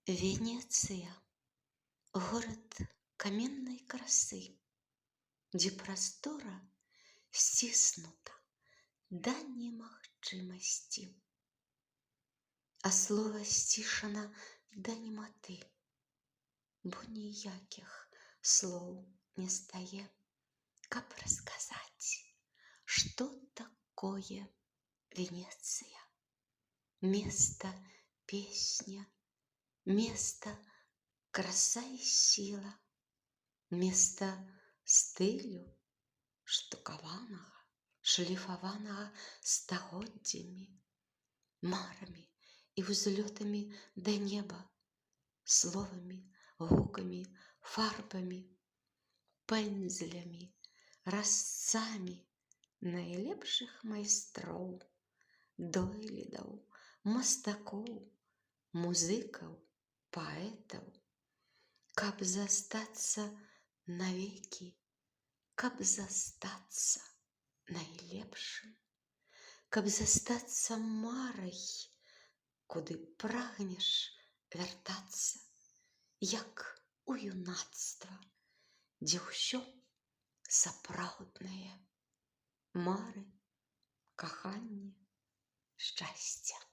Венеция — город каменной красы, где простора стиснута до немагчымасці, а слова сцішана да нематы, бо ніякіх слоў не стае, каб расказаць, што такое Венеция. Место — песня, место — краса и сила, место стылю, штукаванага, шліфаванага стагоддзямі, марамі і ўзлётамі да неба, словамі, гукамі, фарбамі, пэндзлямі, разцамі найлепшых майстроў, дойлідаў, мастакоў, музыкаў, паэтаў, каб застацца навекі, каб застацца найлепшым, каб застацца марай, куды прагнеш вяртацца, як у юнацтва, дзе ўсё сапраўднае — мары, каханне, шчасце.